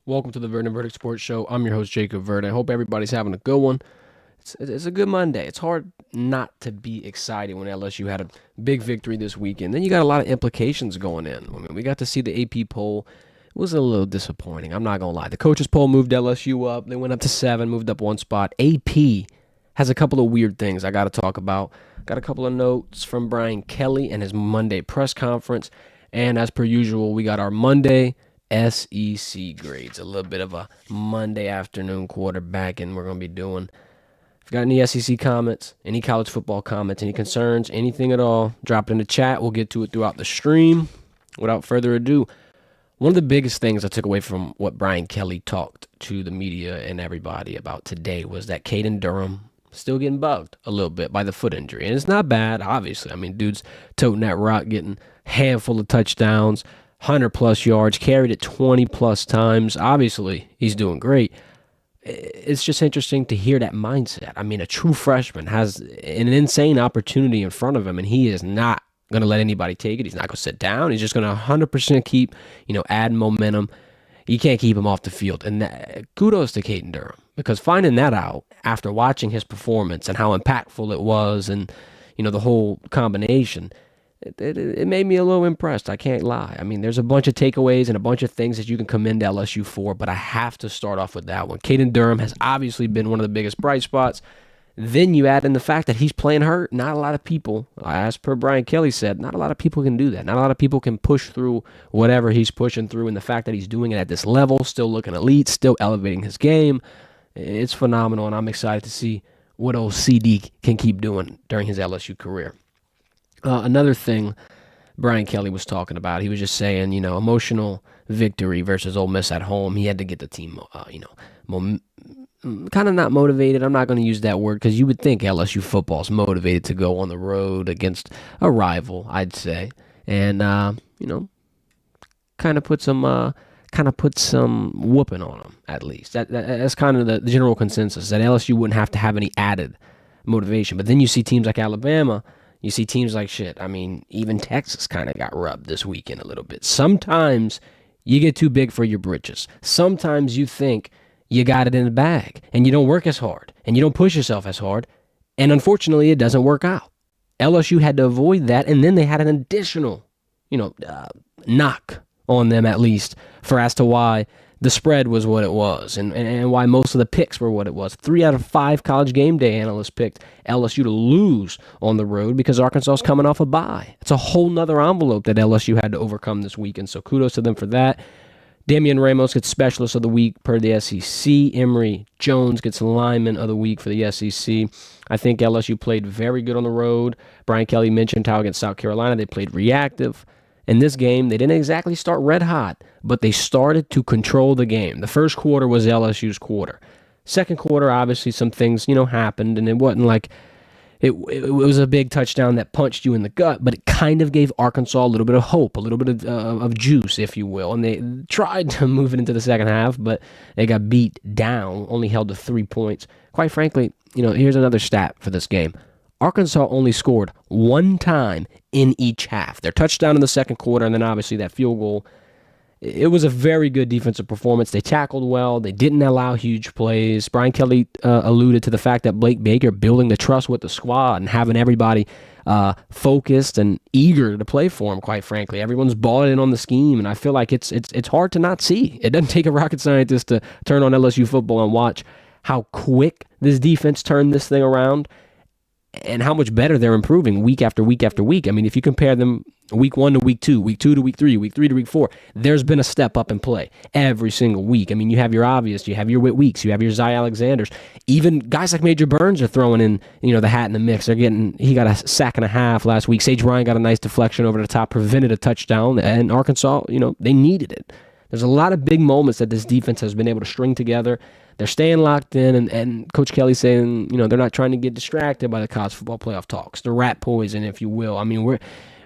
Welcome to the Verdin Verdict Sports Show. I'm your host, Jacob Verdin. I hope everybody's having a good one. It's a good Monday. It's hard not to be excited when LSU had a big victory this weekend. Then you got a lot of implications going in. I mean, we got to see the AP poll. It was a little disappointing. I'm not going to lie. The coaches poll moved LSU up. They went up to 7, moved up one spot. AP has a couple of weird things I got to talk about. Got a couple of notes from Brian Kelly and his Monday press conference. And as per usual, we got our Monday SEC grades. A little bit of a Monday afternoon quarterback, and we're going to be doing. If you got any SEC comments, any college football comments, any concerns, anything at all, drop it in the chat. We'll get to it throughout the stream. Without further ado, one of the biggest things I took away from what Brian Kelly talked to the media and everybody about today was that Caden Durham still getting bugged a little bit by the foot injury. And it's not bad, obviously. I mean, dude's toting that rock, getting a handful of touchdowns, 100-plus yards, carried it 20-plus times. Obviously, he's doing great. It's just interesting to hear that mindset. I mean, a true freshman has an insane opportunity in front of him, and he is not going to let anybody take it. He's not going to sit down. He's just going to 100% keep, adding momentum. You can't keep him off the field. And kudos to Caden Durham, because finding that out after watching his performance and how impactful it was and, the whole combination, it made me a little impressed. I can't lie. I mean, there's a bunch of takeaways and a bunch of things that you can commend LSU for, but I have to start off with that one. Caden Durham has obviously been one of the biggest bright spots. Then you add in the fact that he's playing hurt. Not a lot of people, as per Brian Kelly said, not a lot of people can do that. Not a lot of people can push through whatever he's pushing through, and the fact that he's doing it at this level, still looking elite, still elevating his game, it's phenomenal, and I'm excited to see what old CD can keep doing during his LSU career. Another thing Brian Kelly was talking about, he was just saying, emotional victory versus Ole Miss at home. He had to get the team, kind of not motivated. I'm not going to use that word because you would think LSU football is motivated to go on the road against a rival, I'd say, and kind of put some whooping on them at least. That's kind of the general consensus, that LSU wouldn't have to have any added motivation. But then you see teams like Alabama. You see teams like shit. I mean, even Texas kind of got rubbed this weekend a little bit. Sometimes you get too big for your britches. Sometimes you think you got it in the bag and you don't work as hard and you don't push yourself as hard. And unfortunately, it doesn't work out. LSU had to avoid that, and then they had an additional, knock on them at least for as to why the spread was what it was and why most of the picks were what it was. 3 out of 5 College Game Day analysts picked LSU to lose on the road because Arkansas is coming off a bye. It's a whole nother envelope that LSU had to overcome this weekend, so kudos to them for that. Damian Ramos gets Specialist of the Week per the SEC. Emory Jones gets Lineman of the Week for the SEC. I think LSU played very good on the road. Brian Kelly mentioned how against South Carolina they played reactive. In this game, they didn't exactly start red hot, but they started to control the game. The first quarter was LSU's quarter. Second quarter, obviously, some things, happened, and it wasn't like it was a big touchdown that punched you in the gut, but it kind of gave Arkansas a little bit of hope, a little bit of juice, if you will. And they tried to move it into the second half, but they got beat down, only held to 3 points. Quite frankly, here's another stat for this game. Arkansas only scored one time in each half. Their touchdown in the second quarter, and then obviously that field goal. It was a very good defensive performance. They tackled well. They didn't allow huge plays. Brian Kelly alluded to the fact that Blake Baker building the trust with the squad and having everybody focused and eager to play for him, quite frankly. Everyone's bought in on the scheme, and I feel like it's hard to not see. It doesn't take a rocket scientist to turn on LSU football and watch how quick this defense turned this thing around and how much better they're improving week after week after week. I mean, if you compare them week 1 to week 2, week 2 to week 3, week 3 to week 4, there's been a step up in play every single week. I mean, you have your obvious, you have your Whit Weeks, you have your Zy Alexanders. Even guys like Major Burns are throwing in, the hat in the mix. He got a sack and a half last week. Sage Ryan got a nice deflection over the top, prevented a touchdown, and Arkansas, they needed it. There's a lot of big moments that this defense has been able to string together. They're staying locked in, and Coach Kelly's saying, they're not trying to get distracted by the college football playoff talks, the rat poison, if you will. I mean,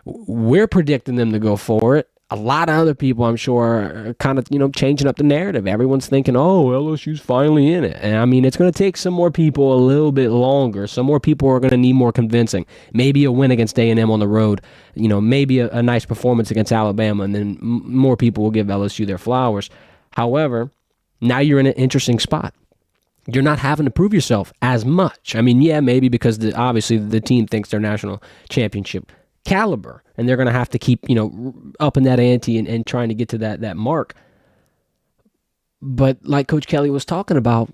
we're predicting them to go for it. A lot of other people, I'm sure, are kind of, changing up the narrative. Everyone's thinking, oh, LSU's finally in it. And, I mean, it's going to take some more people a little bit longer. Some more people are going to need more convincing. Maybe a win against A&M on the road. Maybe a nice performance against Alabama, and then more people will give LSU their flowers. However, Now you're in an interesting spot. You're not having to prove yourself as much. I mean, yeah, maybe because obviously the team thinks they're national championship caliber, and they're going to have to keep, upping that ante and trying to get to that mark. But like Coach Kelly was talking about,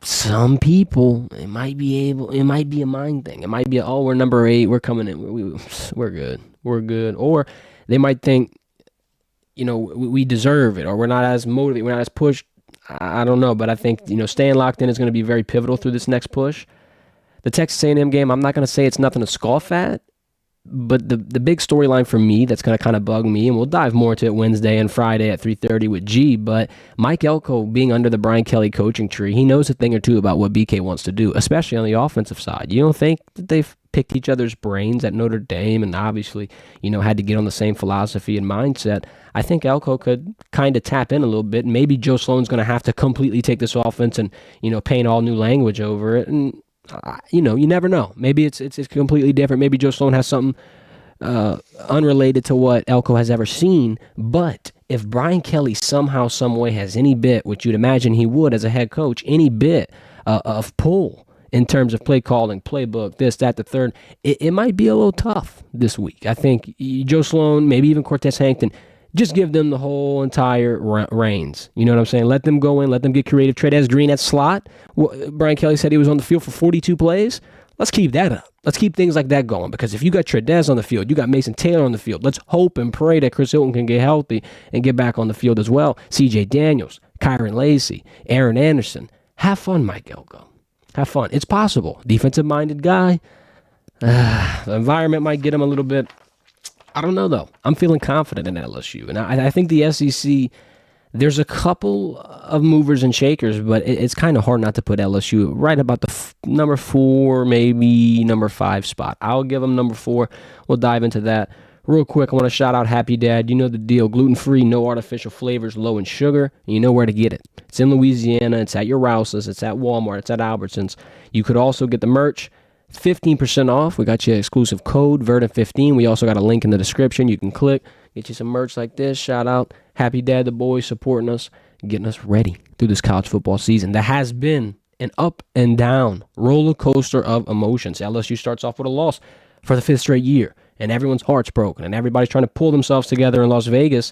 some people, it might be a mind thing. It might be, we're number 8, we're coming in, we're good. Or they might think, we deserve it, or we're not as motivated, we're not as pushed. I don't know, but I think, staying locked in is going to be very pivotal through this next push. The Texas A&M game, I'm not going to say it's nothing to scoff at, but the big storyline for me that's going to kind of bug me, and we'll dive more into it Wednesday and Friday at 3:30 with G, but Mike Elko being under the Brian Kelly coaching tree, he knows a thing or two about what BK wants to do, especially on the offensive side. You don't think that they've picked each other's brains at Notre Dame and obviously, had to get on the same philosophy and mindset? I think Elko could kind of tap in a little bit. Maybe Joe Sloan's going to have to completely take this offense and, paint all new language over it. And, you never know. Maybe it's completely different. Maybe Joe Sloan has something unrelated to what Elko has ever seen. But if Brian Kelly somehow, some way has any bit, which you'd imagine he would as a head coach, any bit of pull in terms of play calling, playbook, this, that, the third, it might be a little tough this week. I think Joe Sloan, maybe even Cortez Hankton, just give them the whole entire reins. You know what I'm saying? Let them go in. Let them get creative. Trey'Dez Green at slot. Brian Kelly said he was on the field for 42 plays. Let's keep that up. Let's keep things like that going, because if you got Trey'Dez on the field, you got Mason Taylor on the field, let's hope and pray that Chris Hilton can get healthy and get back on the field as well. CJ Daniels, Kyron Lacey, Aaron Anderson. Have fun, Mike Elko. Have fun. It's possible. Defensive-minded guy. The environment might get him a little bit. I don't know, though. I'm feeling confident in LSU. And I think the SEC, there's a couple of movers and shakers, but it's kind of hard not to put LSU right about the number 4, maybe number 5 spot. I'll give them number 4. We'll dive into that. Real quick, I want to shout out Happy Dad. You know the deal. Gluten-free, no artificial flavors, low in sugar, and you know where to get it. It's in Louisiana. It's at your Rouse's. It's at Walmart. It's at Albertsons. You could also get the merch. 15% off. We got you exclusive code, Verdin15. We also got a link in the description. You can click, get you some merch like this. Shout out Happy Dad, the boys supporting us, getting us ready through this college football season that has been an up and down roller coaster of emotions. LSU starts off with a loss for the 5th straight year, and everyone's heart's broken, and everybody's trying to pull themselves together in Las Vegas.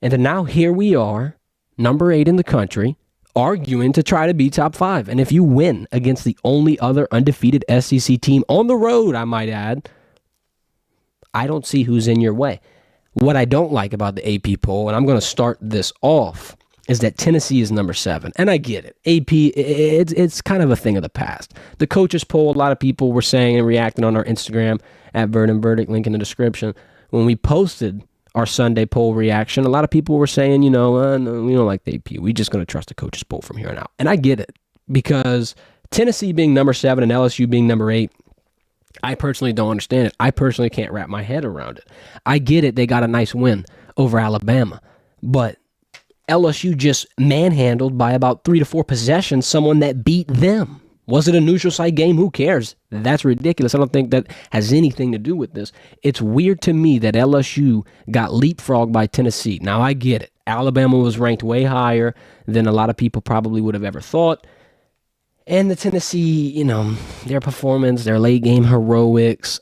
And then now here we are, number 8 in the country, arguing to try to be top 5. And if you win against the only other undefeated SEC team on the road, I might add, I don't see who's in your way. What I don't like about the AP poll, and I'm going to start this off, is that Tennessee is number 7. And I get it. AP, it's kind of a thing of the past. The coaches poll, a lot of people were saying and reacting on our Instagram at Verdin Verdict, link in the description. When we posted our Sunday poll reaction, a lot of people were saying, no, we don't like the AP. We're just going to trust the coaches poll from here on out. And I get it, because Tennessee being number 7 and LSU being number 8, I personally don't understand it. I personally can't wrap my head around it. I get it. They got a nice win over Alabama, but LSU just manhandled by about 3 to 4 possessions someone that beat them. Was it a neutral site game? Who cares? That's ridiculous. I don't think that has anything to do with this. It's weird to me that LSU got leapfrogged by Tennessee. Now, I get it. Alabama was ranked way higher than a lot of people probably would have ever thought. And the Tennessee, their performance, their late game heroics,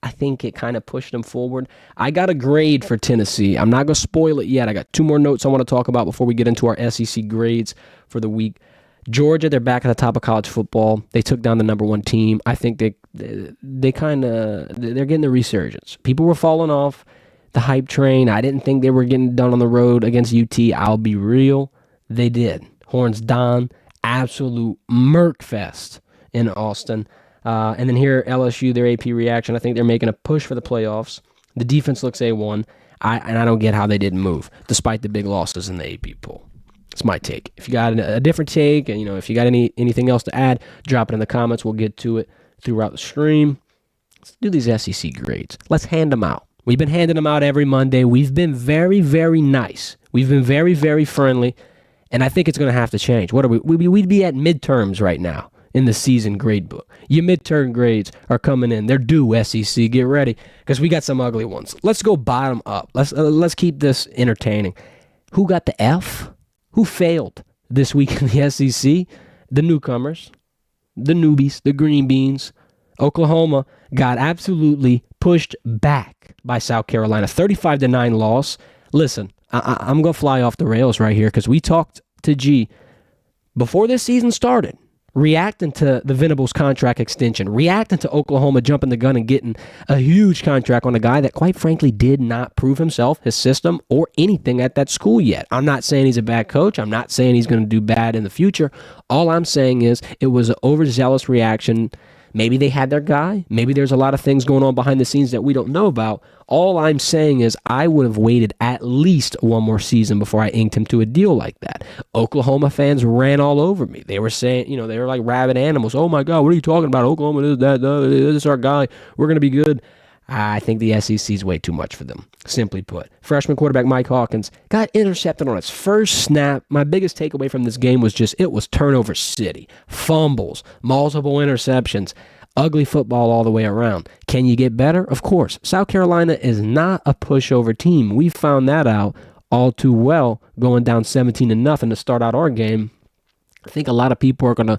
I think it kind of pushed them forward. I got a grade for Tennessee. I'm not going to spoil it yet. I got 2 more notes I want to talk about before we get into our SEC grades for the week. Georgia, they're back at the top of college football. They took down the number 1 team. I think they're getting the resurgence. People were falling off the hype train. I didn't think they were getting done on the road against UT. I'll be real. They did. Horns down. Absolute Merc Fest in Austin. And then here, LSU, their AP reaction. I think they're making a push for the playoffs. The defense looks A1. And I don't get how they didn't move, despite the big losses in the AP poll. It's my take. If you got a different take, and if you got anything else to add, drop it in the comments. We'll get to it throughout the stream. Let's do these SEC grades. Let's hand them out. We've been handing them out every Monday. We've been very, very nice. We've been very, very friendly, and I think it's going to have to change. What are we? We'd be at midterms right now in the season grade book. Your midterm grades are coming in. They're due, SEC. Get ready, because we got some ugly ones. Let's go bottom up. Let's keep this entertaining. Who got the F? Who failed this week in the SEC, the newcomers, the newbies, the green beans, Oklahoma got absolutely pushed back by South Carolina. 35-9 loss. Listen, I'm going to fly off the rails right here because we talked to G before this season started, reacting to the Venables contract extension, reacting to Oklahoma jumping the gun and getting a huge contract on a guy that, quite frankly, did not prove himself, his system, or anything at that school yet. I'm not saying he's a bad coach. I'm not saying he's going to do bad in the future. All I'm saying is it was an overzealous reaction. Maybe they had their guy. Maybe there's a lot of things going on behind the scenes that we don't know about. All I'm saying is I would have waited at least one more season before I inked him to a deal like that. Oklahoma fans ran all over me. They were saying, they were like rabid animals. Oh my God, what are you talking about? Oklahoma, this is our guy. We're going to be good. I think the SEC is way too much for them, simply put. Freshman quarterback Mike Hawkins got intercepted on his first snap. My biggest takeaway from this game was it was turnover city. Fumbles, multiple interceptions, ugly football all the way around. Can you get better? Of course. South Carolina is not a pushover team. We found that out all too well going down 17-0 to start out our game. I think a lot of people are going to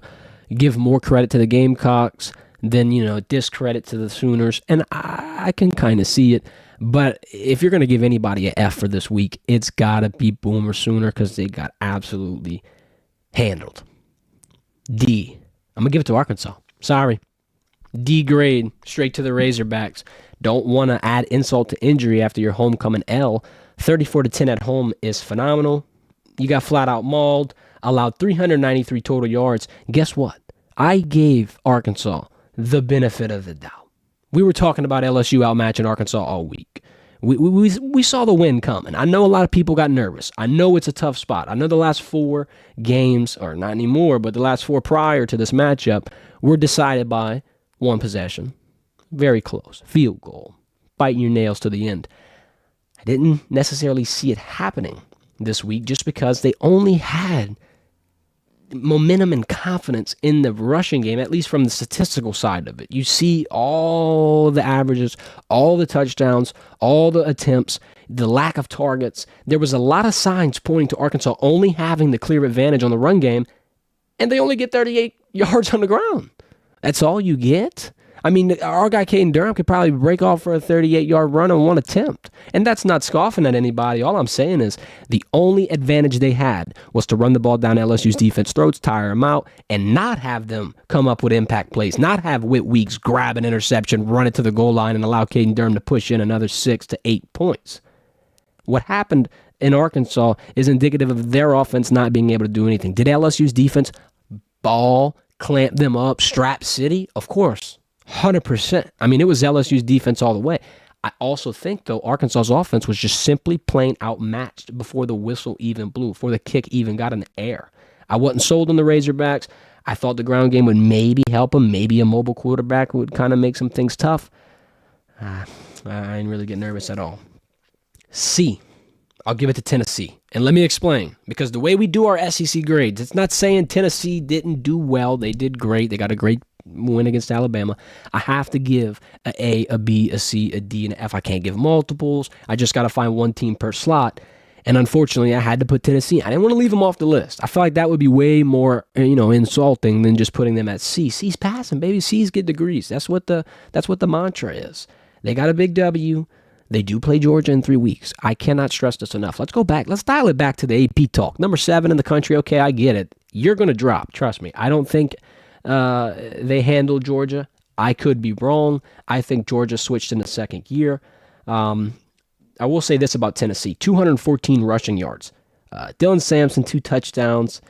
give more credit to the Gamecocks than, discredit to the Sooners. And I can kind of see it. But if you're going to give anybody an F for this week, it's got to be Boomer Sooner because they got absolutely handled. D. I'm going to give it to Arkansas. Sorry. D grade, straight to the Razorbacks. Don't want to add insult to injury after your homecoming L. 34-10 at home is phenomenal. You got flat out mauled, allowed 393 total yards. Guess what? I gave Arkansas the benefit of the doubt. We were talking about LSU outmatching Arkansas all week. We saw the win coming. I know a lot of people got nervous. I know it's a tough spot. I know the last 4 games, or not anymore, but the last 4 prior to this matchup were decided by one possession. Very close. Field goal. Biting your nails to the end. I didn't necessarily see it happening this week just because they only had momentum and confidence in the rushing game, at least from the statistical side of it. You see all the averages, all the touchdowns, all the attempts, the lack of targets. There was a lot of signs pointing to Arkansas only having the clear advantage on the run game, and they only get 38 yards on the ground. That's all you get? I mean, our guy Caden Durham could probably break off for a 38-yard run on one attempt. And that's not scoffing at anybody. All I'm saying is the only advantage they had was to run the ball down LSU's defense throats, tire them out, and not have them come up with impact plays, not have Whit Weeks grab an interception, run it to the goal line, and allow Caden Durham to push in another 6 to 8 points. What happened in Arkansas is indicative of their offense not being able to do anything. Did LSU's defense ball, clamp them up, strap city? Of course. 100%. I mean, it was LSU's defense all the way. I also think, though, Arkansas's offense was just simply plain outmatched before the whistle even blew, before the kick even got in the air. I wasn't sold on the Razorbacks. I thought the ground game would maybe help them. Maybe a mobile quarterback would kind of make some things tough. I didn't really get nervous at all. C. I'll give it to Tennessee. And let me explain. Because the way we do our SEC grades, it's not saying Tennessee didn't do well. They did great. They got a great win against Alabama. I have to give a A, a B, a C, a D, and an F. I can't give multiples. I just got to find one team per slot. And unfortunately, I had to put Tennessee. I didn't want to leave them off the list. I feel like that would be way more, insulting than just putting them at C. C's passing, baby. C's get degrees. That's what the mantra is. They got a big W. They do play Georgia in 3 weeks. I cannot stress this enough. Let's go back. Let's dial it back to the AP talk. Number 7 in the country. Okay, I get it. You're going to drop. Trust me. I don't think they handled Georgia. I could be wrong. I think Georgia switched in the second year. I will say this about Tennessee. 214 rushing yards. Dylan Sampson, 2 touchdowns.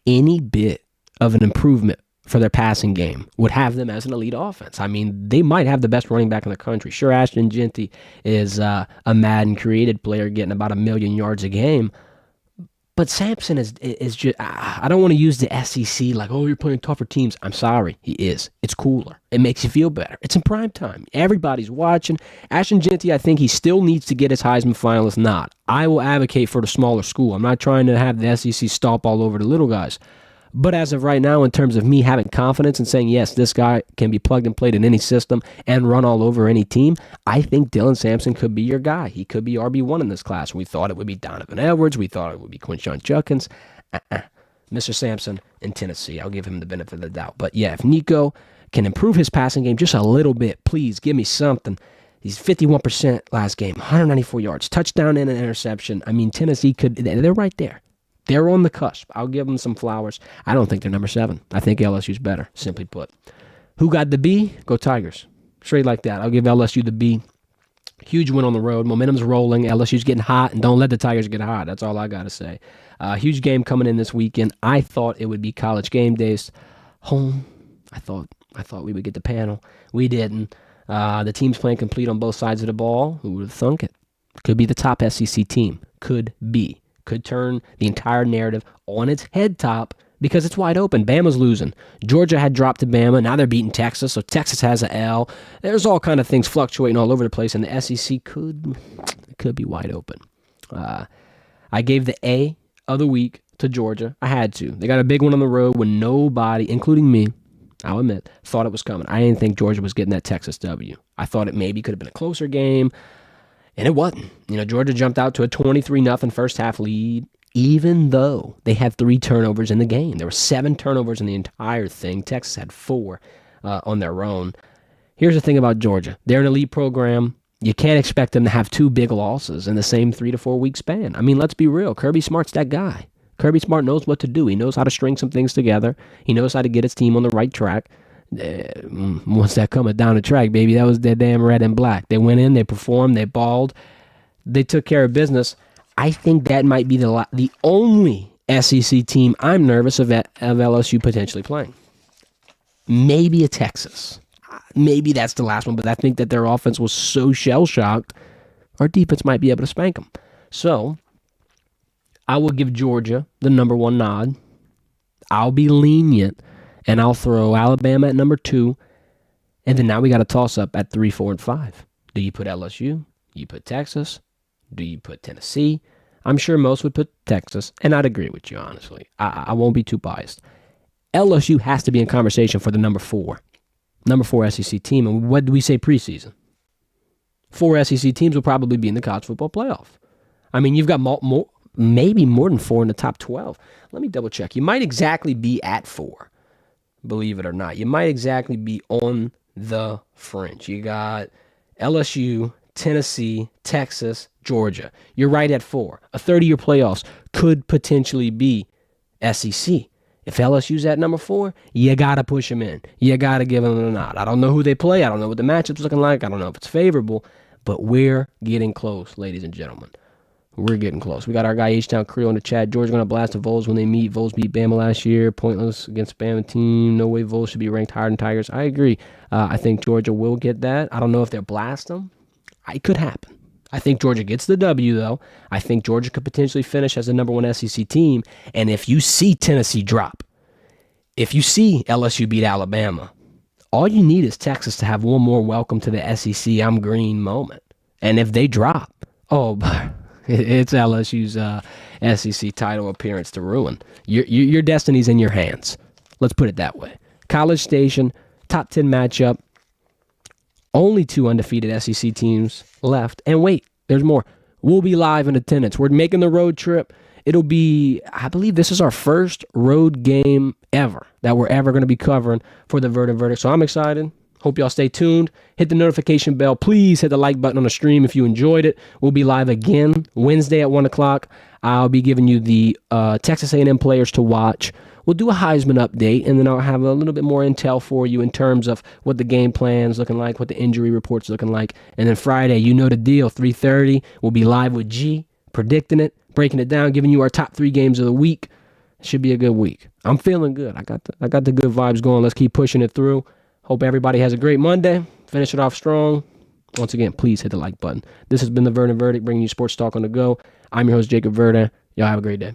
Any bit of an improvement for their passing game would have them as an elite offense. I mean, they might have the best running back in the country. Sure, Ashton Jeanty is a Madden-created player getting about 1 million yards a game. But Sampson is just, I don't want to use the SEC like, oh, you're playing tougher teams. I'm sorry. He is. It's cooler. It makes you feel better. It's in prime time. Everybody's watching. Ashton Jeanty, I think he still needs to get his Heisman finalist nod. I will advocate for the smaller school. I'm not trying to have the SEC stomp all over the little guys. But as of right now, in terms of me having confidence and saying, yes, this guy can be plugged and played in any system and run all over any team, I think Dylan Sampson could be your guy. He could be RB1 in this class. We thought it would be Donovan Edwards. We thought it would be Quinshon Judkins. Mr. Sampson in Tennessee. I'll give him the benefit of the doubt. But yeah, if Nico can improve his passing game just a little bit, please give me something. He's 51% last game, 194 yards, touchdown and an interception. I mean, Tennessee they're right there. They're on the cusp. I'll give them some flowers. I don't think they're number 7. I think LSU's better, simply put. Who got the B? Go Tigers. Straight like that. I'll give LSU the B. Huge win on the road. Momentum's rolling. LSU's getting hot, and don't let the Tigers get hot. That's all I got to say. Huge game coming in this weekend. I thought it would be College game days. Home. I thought we would get the panel. We didn't. The team's playing complete on both sides of the ball. Who would have thunk it? Could be the top SEC team. Could be. Could turn the entire narrative on its head top because it's wide open. Bama's losing. Georgia had dropped to Bama. Now they're beating Texas, so Texas has an L. There's all kind of things fluctuating all over the place, and the SEC could be wide open. I gave the A of the week to Georgia. I had to. They got a big one on the road when nobody, including me, I'll admit, thought it was coming. I didn't think Georgia was getting that Texas W. I thought it maybe could have been a closer game, and it wasn't. Georgia jumped out to a 23-0 first half lead, even though they had 3 turnovers in the game. There were 7 turnovers in the entire thing. Texas had 4 on their own. Here's the thing about Georgia. They're an elite program. You can't expect them to have 2 big losses in the same 3 to 4 week span. I mean, let's be real. Kirby Smart's that guy. Kirby Smart knows what to do. He knows how to string some things together. He knows how to get his team on the right track. Once that coming down the track, baby, that was their damn red and black. They went in, they performed, they balled, they took care of business. I think that might be the only SEC team I'm nervous of LSU potentially playing. Maybe a Texas. Maybe that's the last one, but I think that their offense was so shell-shocked, our defense might be able to spank them. So I will give Georgia the number 1 nod. I'll be lenient, and I'll throw Alabama at number 2. And then now we got a toss-up at 3, 4, and 5. Do you put LSU? Do you put Texas? Do you put Tennessee? I'm sure most would put Texas, and I'd agree with you, honestly. I won't be too biased. LSU has to be in conversation for the number 4 SEC team. And what do we say preseason? 4 SEC teams will probably be in the college football playoff. I mean, you've got maybe more than 4 in the top 12. Let me double check. You might exactly be at 4, believe it or not. You might exactly be on the fringe. You got LSU, Tennessee, Texas, Georgia. You're right at 4. A 30-year playoffs could potentially be SEC. If LSU's at number 4, you got to push them in. You got to give them a nod. I don't know who they play. I don't know what the matchup's looking like. I don't know if it's favorable, but we're getting close, ladies and gentlemen. We're getting close. We got our guy H-Town Crew in the chat. Georgia going to blast the Vols when they meet. Vols beat Bama last year. Pointless against Bama team. No way Vols should be ranked higher than Tigers. I agree. I think Georgia will get that. I don't know if they'll blast them. It could happen. I think Georgia gets the W, though. I think Georgia could potentially finish as the number 1 SEC team. And if you see Tennessee drop, if you see LSU beat Alabama, all you need is Texas to have one more welcome to the SEC I'm green moment. And if they drop, it's LSU's SEC title appearance to ruin. Your destiny's in your hands. Let's put it that way. College Station, top 10 matchup. Only 2 undefeated SEC teams left. And wait, there's more. We'll be live in attendance. We're making the road trip. It'll be, I believe this is our first road game ever that we're ever going to be covering for the Verdin Verdict. So I'm excited. Hope y'all stay tuned. Hit the notification bell. Please hit the like button on the stream if you enjoyed it. We'll be live again Wednesday at 1 o'clock. I'll be giving you the Texas A&M players to watch. We'll do a Heisman update, and then I'll have a little bit more intel for you in terms of what the game plan's looking like, what the injury report's looking like. And then Friday, you know the deal, 3:30, we'll be live with G, predicting it, breaking it down, giving you our top 3 games of the week. It should be a good week. I'm feeling good. I got the good vibes going. Let's keep pushing it through. Hope everybody has a great Monday. Finish it off strong. Once again, please hit the like button. This has been the Verdin Verdict, bringing you sports talk on the go. I'm your host, Jacob Verdin. Y'all have a great day.